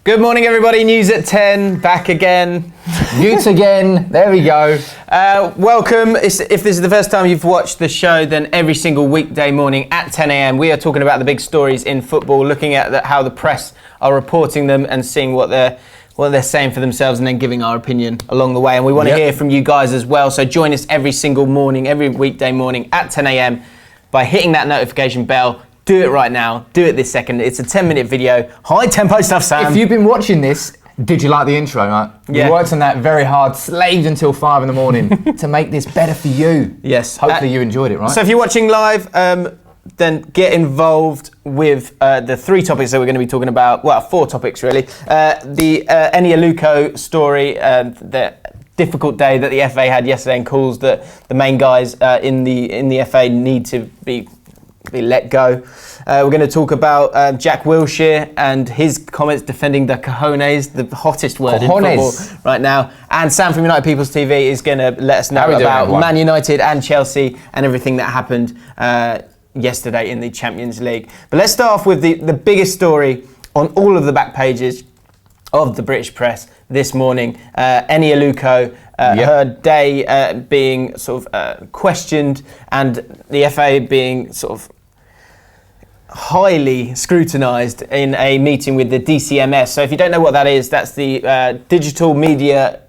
Good morning, everybody. News at 10, back again. Ute again, there we go. Welcome. If this is the first time you've watched the show, then every single weekday morning at 10 a.m. we are talking about the big stories in football, looking at how the press are reporting them and seeing what they're saying for themselves and then giving our opinion along the way. And we want to hear from you guys as well. So join us every single morning, every weekday morning at 10 a.m. by hitting that notification bell. Do it right now. Do it this second. It's a 10-minute video. High tempo stuff, Sam. If you've been watching this, did you like the intro, right? Yeah. We worked on that very hard, slaved until 5 in the morning to make this better for you. Yes. Hopefully you enjoyed it, right? So if you're watching live, then get involved with the 3 topics that we're going to be talking about. Well, 4 topics really. The Eni Aluko story, the difficult day that the FA had yesterday, and calls that the main guys in the FA need to be let go. We're going to talk about Jack Wilshere and his comments defending the cojones, the hottest word in football right now. And Sam from United People's TV is going to let us know about Man United and Chelsea and everything that happened yesterday in the Champions League. But let's start off with the biggest story on all of the back pages of the British press this morning. Eni Aluko, her day being sort of questioned, and the FA being sort of highly scrutinised in a meeting with the DCMS. So if you don't know what that is, that's the Digital Media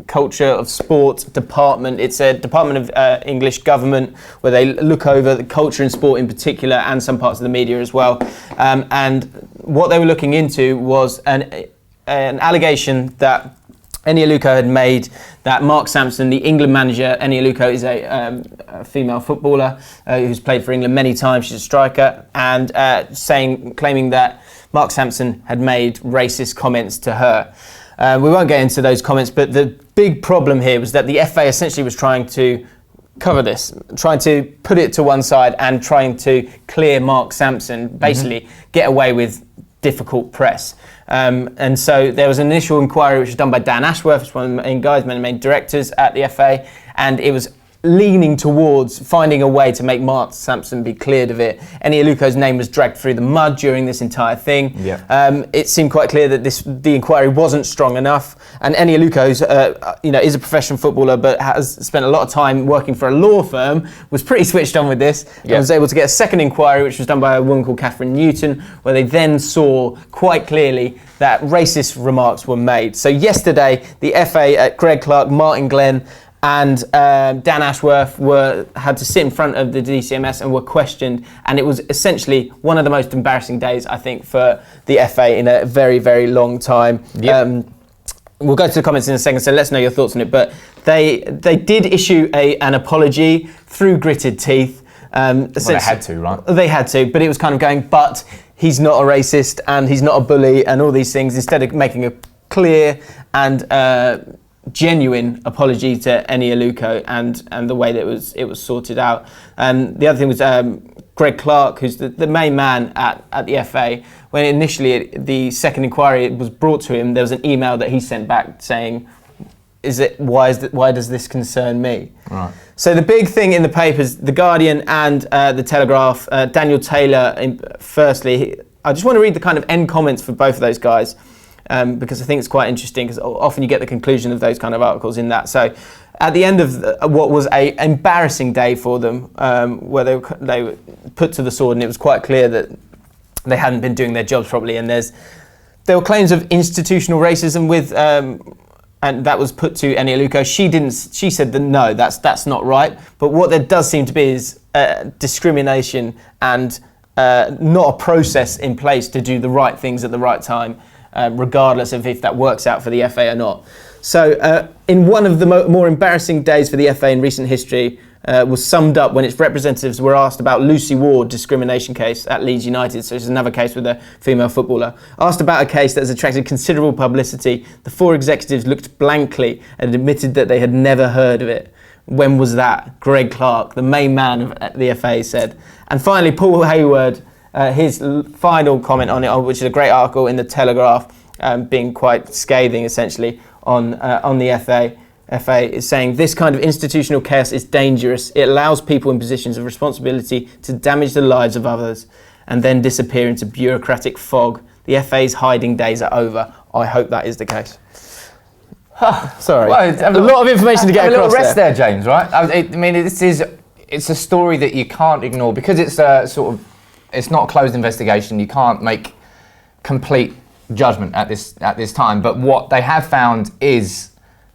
Culture of Sport Department. It's a department of English government where they look over the culture and sport in particular, and some parts of the media as well. And what they were looking into was an allegation that Eni Aluko had made that Mark Sampson, the England manager. Eni Aluko is a female footballer who's played for England many times. She's a striker, and claiming that Mark Sampson had made racist comments to her. We won't get into those comments, but the big problem here was that the FA essentially was trying to cover this, trying to put it to one side and trying to clear Mark Sampson, basically get away with difficult press. And so there was an initial inquiry which was done by Dan Ashworth, who's one of the main guys, one of the main directors at the FA, and it was leaning towards finding a way to make Mark Sampson be cleared of it. Eni Aluko's name was dragged through the mud during this entire thing. It seemed quite clear that the inquiry wasn't strong enough, and Eni Aluko's is a professional footballer but has spent a lot of time working for a law firm, was pretty switched on with this, and was able to get a second inquiry which was done by a woman called Catherine Newton, where they then saw quite clearly that racist remarks were made. So yesterday the FA, Greg Clark, Martin Glenn and Dan Ashworth had to sit in front of the DCMS and were questioned, and it was essentially one of the most embarrassing days, I think, for the FA in a very, very long time. We'll go to the comments in a second, so let's know your thoughts on it. But they did issue an apology through gritted teeth. Well, they had to, right? They had to, but it was kind of going, but he's not a racist and he's not a bully and all these things, instead of making a clear and genuine apology to Eni Aluko and the way that it was sorted out. The other thing was Greg Clark, who's the main man at the FA. When initially the second inquiry was brought to him, there was an email that he sent back saying, why does this concern me? Right. So the big thing in the papers, The Guardian and The Telegraph, Daniel Taylor, firstly, I just want to read the kind of end comments for both of those guys. Because I think it's quite interesting, because often you get the conclusion of those kind of articles in that. So at the end of what was an embarrassing day for them, where they were put to the sword, and it was quite clear that they hadn't been doing their jobs properly, and there were claims of institutional racism and that was put to Eni Aluko. She said that no, that's not right. But what there does seem to be is discrimination and not a process in place to do the right things at the right time, regardless of if that works out for the FA or not. So in one of the more embarrassing days for the FA in recent history was summed up when its representatives were asked about Lucy Ward discrimination case at Leeds United, so it's another case with a female footballer. Asked about a case that has attracted considerable publicity, the 4 executives looked blankly and admitted that they had never heard of it. When was that? Greg Clark, the main man of the FA, said. And finally, Paul Hayward, his final comment on it, which is a great article in The Telegraph, being quite scathing essentially on the FA. FA is saying this kind of institutional chaos is dangerous. It allows people in positions of responsibility to damage the lives of others and then disappear into bureaucratic fog. The FA's hiding days are over. I hope that is the case. Sorry, Well, a lot of information to get have across a little rest there, James. Right? I mean, it's a story that you can't ignore because it's a sort of, it's not a closed investigation. You can't make complete judgment at this time. But what they have found is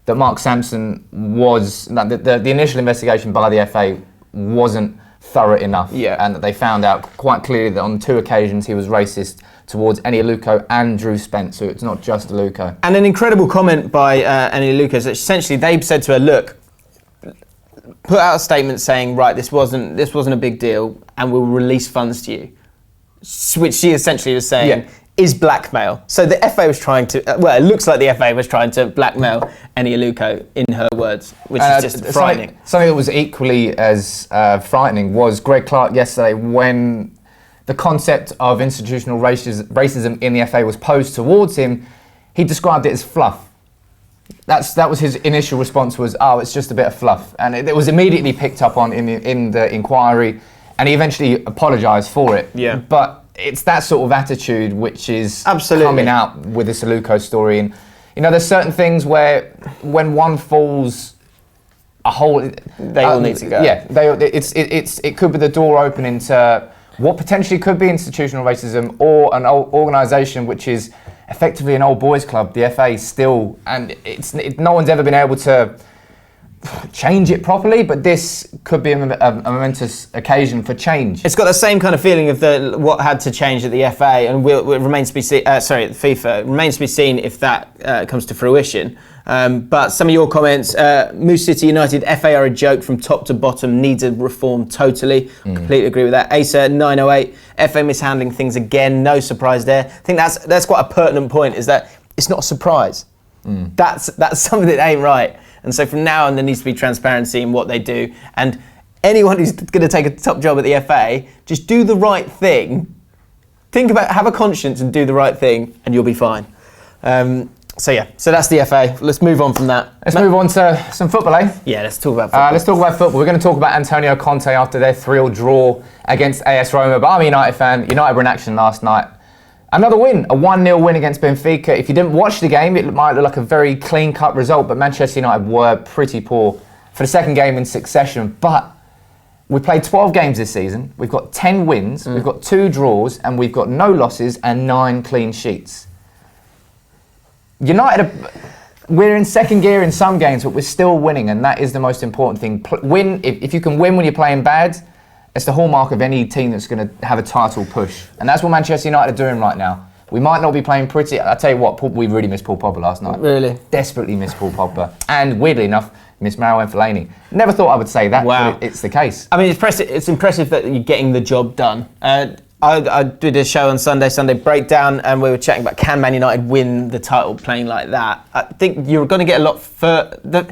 that Mark Sampson was the initial investigation by the FA wasn't thorough enough, and that they found out quite clearly that on 2 occasions he was racist towards Eni Aluko and Drew Spence, so it's not just Aluko. And an incredible comment by Eni Aluko is that essentially they said to her, look, put out a statement saying, right, this wasn't a big deal and we'll release funds to you, which she essentially was saying is blackmail. So the FA was trying to, it looks like the FA was trying to blackmail Eni Aluko, in her words, which is just frightening. Something that was equally as frightening was Greg Clark yesterday when the concept of institutional racism in the FA was posed towards him. He described it as fluff. That was his initial response was, oh, it's just a bit of fluff. And it was immediately picked up on in the inquiry, and he eventually apologised for it. Yeah. But it's that sort of attitude which is coming out with this Aluko story. And, you know, there's certain things where when one falls a hole... They all need to go. Yeah, it could be the door opening to what potentially could be institutional racism or an organisation which is effectively an old boys club, the FA still, and no one's ever been able to change it properly, but this could be a momentous occasion for change. It's got the same kind of feeling of what had to change at the FA, and it remains to be seen. Sorry, the FIFA. It remains to be seen if that comes to fruition. But some of your comments: Moose City United, FA are a joke from top to bottom. Needs a reform totally. Completely agree with that. Asa 908, FA mishandling things again. No surprise there. I think that's quite a pertinent point. Is that it's not a surprise. That's something that ain't right. And so from now on, there needs to be transparency in what they do. And anyone who's going to take a top job at the FA, just do the right thing. Have a conscience and do the right thing, and you'll be fine. So that's the FA. Let's move on from that. Let's move on to some football, eh? Yeah, let's talk about football. Let's talk about football. We're going to talk about Antonio Conte after their 3-3 draw against AS Roma. But I'm a United fan. United were in action last night. Another win, a 1-0 win against Benfica. If you didn't watch the game, it might look like a very clean-cut result, but Manchester United were pretty poor for the second game in succession. But we played 12 games this season. We've got 10 wins, we've got 2 draws, and we've got no losses and 9 clean sheets. United, we're in second gear in some games, but we're still winning, and that is the most important thing. Win. If you can win when you're playing bad, it's the hallmark of any team that's going to have a title push. And that's what Manchester United are doing right now. We might not be playing pretty. I'll tell you what, we really missed Paul Pogba last night. Really? Desperately missed Paul Pogba. And weirdly enough, missed Marouane Fellaini. Never thought I would say that, but it's the case. I mean, it's impressive that you're getting the job done. I did a show on Sunday Breakdown, and we were chatting about can Man United win the title playing like that. I think you're going to get a lot further.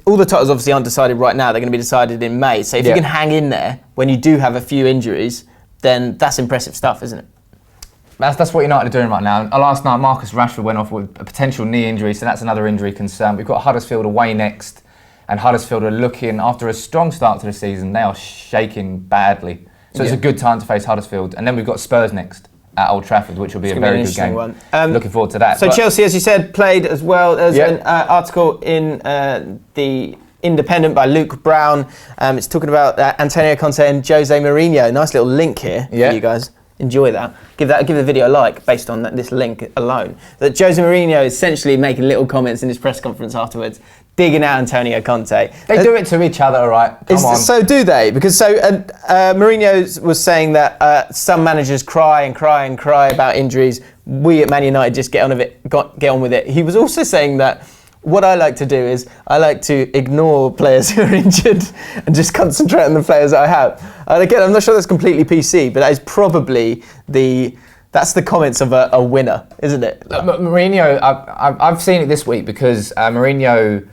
All the titles obviously aren't decided right now. They're going to be decided in May. So if you can hang in there when you do have a few injuries, then that's impressive stuff, isn't it? That's what United are doing right now. Last night, Marcus Rashford went off with a potential knee injury, so that's another injury concern. We've got Huddersfield away next, and Huddersfield are looking, after a strong start to the season, they are shaking badly. So it's a good time to face Huddersfield. And then we've got Spurs next at Old Trafford, which will be a very good game. Looking forward to that. So Chelsea, as you said, played as well. There's an article in the Independent by Luke Brown. It's talking about Antonio Conte and Jose Mourinho. Nice little link here for you guys. Enjoy that. Give the video a like based on this link alone. That Jose Mourinho is essentially making little comments in his press conference afterwards, digging out Antonio Conte. They do it to each other, all right? Come on. So do they? Because Mourinho was saying that some managers cry about injuries. We at Man United just get on with it. He was also saying that what I like to do is I like to ignore players who are injured and just concentrate on the players that I have. And again, I'm not sure that's completely PC, but that is probably that's the comments of a winner, isn't it? Mourinho, I've seen it this week because Mourinho,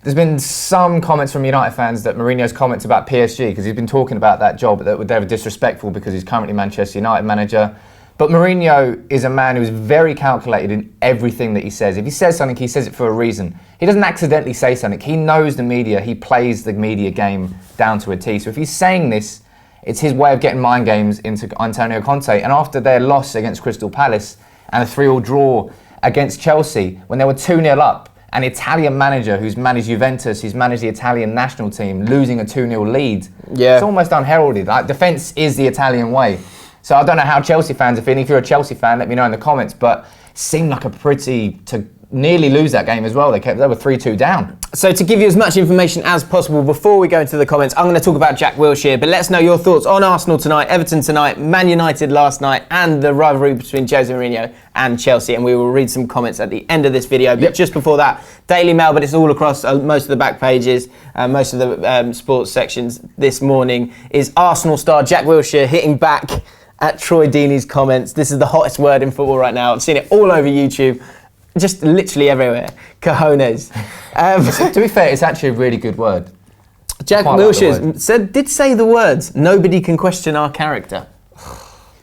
there's been some comments from United fans that Mourinho's comments about PSG, because he's been talking about that job, that they were disrespectful because he's currently Manchester United manager. But Mourinho is a man who's very calculated in everything that he says. If he says something, he says it for a reason. He doesn't accidentally say something. He knows the media. He plays the media game down to a T. So if he's saying this, it's his way of getting mind games into Antonio Conte. And after their loss against Crystal Palace, and a 3-3 draw against Chelsea when they were 2-0 up. An Italian manager who's managed Juventus, who's managed the Italian national team, losing a 2-0 lead. Yeah. It's almost unheralded. Like, defence is the Italian way. So I don't know how Chelsea fans are feeling. If you're a Chelsea fan, let me know in the comments. But it seemed like to nearly lose that game as well. They were 3-2 down. So to give you as much information as possible before we go into the comments, I'm going to talk about Jack Wilshere, but let us know your thoughts on Arsenal tonight, Everton tonight, Man United last night, and the rivalry between Jose Mourinho and Chelsea. And we will read some comments at the end of this video. But just before that, Daily Mail, but it's all across most of the back pages, most of the sports sections this morning, is Arsenal star Jack Wilshere hitting back at Troy Deeney's comments. This is the hottest word in football right now. I've seen it all over YouTube. Just literally everywhere. Cojones. To be fair, it's actually a really good word. Jack Wilshere did say the words, "Nobody can question our character."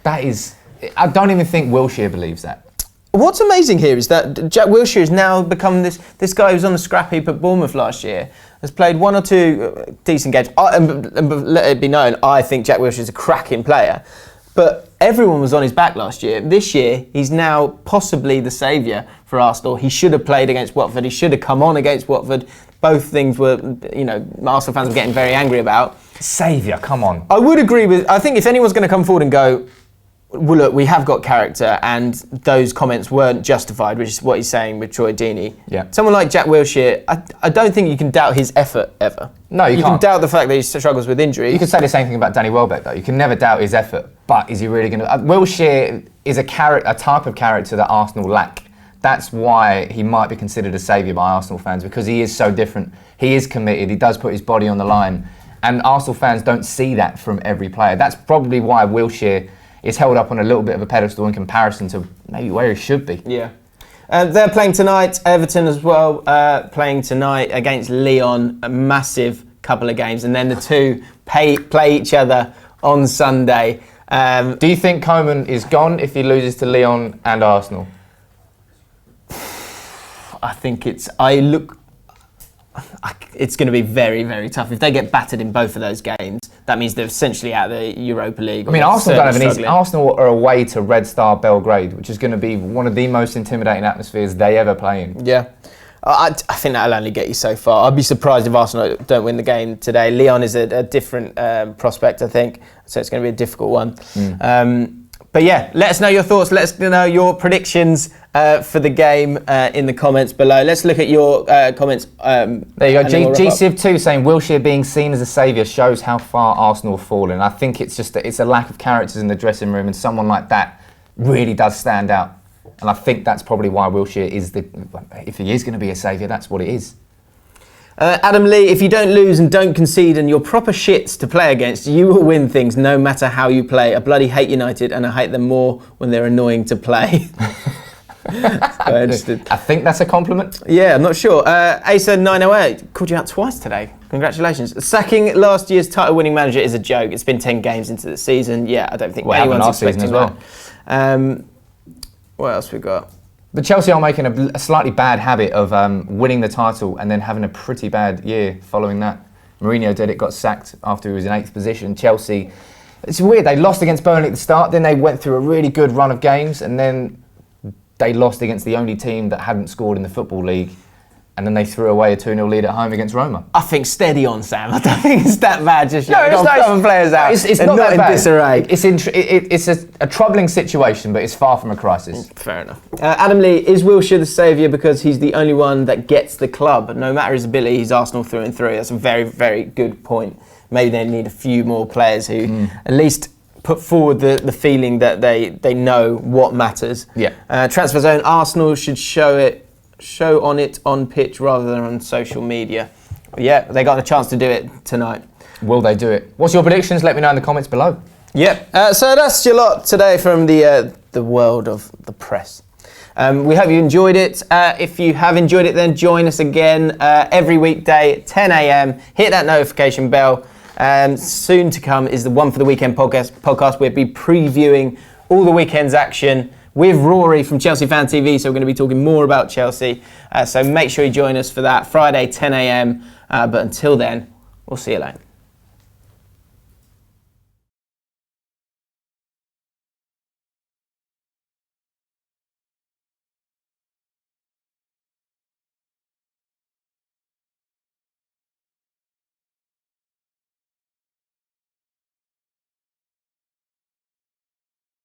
That is... I don't even think Wilshere believes that. What's amazing here is that Jack Wilshere has now become this guy who was on the scrap heap at Bournemouth last year, has played 1 or 2 decent games. And let it be known, I think Jack Wilshere is a cracking player. But everyone was on his back last year. This year, he's now possibly the saviour for Arsenal. He should have played against Watford. He should have come on against Watford. Both things were, Arsenal fans were getting very angry about. Saviour, come on. I would agree I think if anyone's going to come forward and go, well, look, we have got character, and those comments weren't justified, which is what he's saying with Troy Deeney. Yeah. Someone like Jack Wilshere, I don't think you can doubt his effort ever. No, you can't. You can doubt the fact that he struggles with injury. You could say the same thing about Danny Welbeck, though. You can never doubt his effort, but is he really going to... Wilshere is a type of character that Arsenal lack. That's why he might be considered a saviour by Arsenal fans, because he is so different. He is committed. He does put his body on the line. And Arsenal fans don't see that from every player. That's probably why Wilshere is held up on a little bit of a pedestal in comparison to maybe where he should be. Yeah. They're playing tonight, Everton as well, playing tonight against Lyon, a massive couple of games, and then the two play each other on Sunday. Do you think Koeman is gone if he loses to Lyon and Arsenal? I think it's going to be very, very tough. If they get battered in both of those games, that means they're essentially out of the Europa League. I mean, Arsenal don't have an easy... Arsenal are away to Red Star Belgrade, which is going to be one of the most intimidating atmospheres they ever play in. Yeah. I think that'll only get you so far. I'd be surprised if Arsenal don't win the game today. Lyon is a different prospect, I think, so it's going to be a difficult one. But yeah, let us know your thoughts. Let us know your predictions for the game in the comments below. Let's look at your comments. There you go. G-Civ2 saying Wilshere being seen as a saviour shows how far Arsenal have fallen. I think it's just it's a lack of characters in the dressing room, and someone like that really does stand out. And I think that's probably why Wilshere is if he is going to be a saviour, that's what it is. Adam Lee, if you don't lose and don't concede and you're proper shits to play against, you will win things no matter how you play. I bloody hate United and I hate them more when they're annoying to play. I think that's a compliment. Yeah, I'm not sure. Asa908 called you out twice today. Congratulations. Sacking last year's title-winning manager is a joke. It's been 10 games into the season. Yeah, I don't think anyone's expecting that. What else we got? But Chelsea are making a slightly bad habit of winning the title and then having a pretty bad year following that. Mourinho did it, got sacked after he was in 8th position. Chelsea, it's weird, they lost against Burnley at the start, then they went through a really good run of games, and then they lost against the only team that hadn't scored in the Football League, and then they threw away a 2-0 lead at home against Roma. I think steady on, Sam. I don't think it's that bad. Just no, it's not. Players out. It's not that in bad. Disarray. It's a troubling situation, but it's far from a crisis. Fair enough. Adam Lee, is Wilshere the saviour because he's the only one that gets the club? No matter his ability, he's Arsenal through and through. That's a very, very good point. Maybe they need a few more players who at least put forward the feeling that they know what matters. Yeah. Transfer Zone, Arsenal should show on it on pitch rather than on social media. Yeah, they got the chance to do it tonight. Will they do it? What's your predictions? Let me know in the comments below. Yep. So that's your lot today from the world of the press. We hope you enjoyed it. If you have enjoyed it, then join us again every weekday at 10 a.m. Hit that notification bell. Soon to come is the One for the Weekend podcast. We'll be previewing all the weekend's action with Rory from Chelsea Fan TV, so we're going to be talking more about Chelsea. So make sure you join us for that Friday, 10 a.m. But until then, we'll see you later.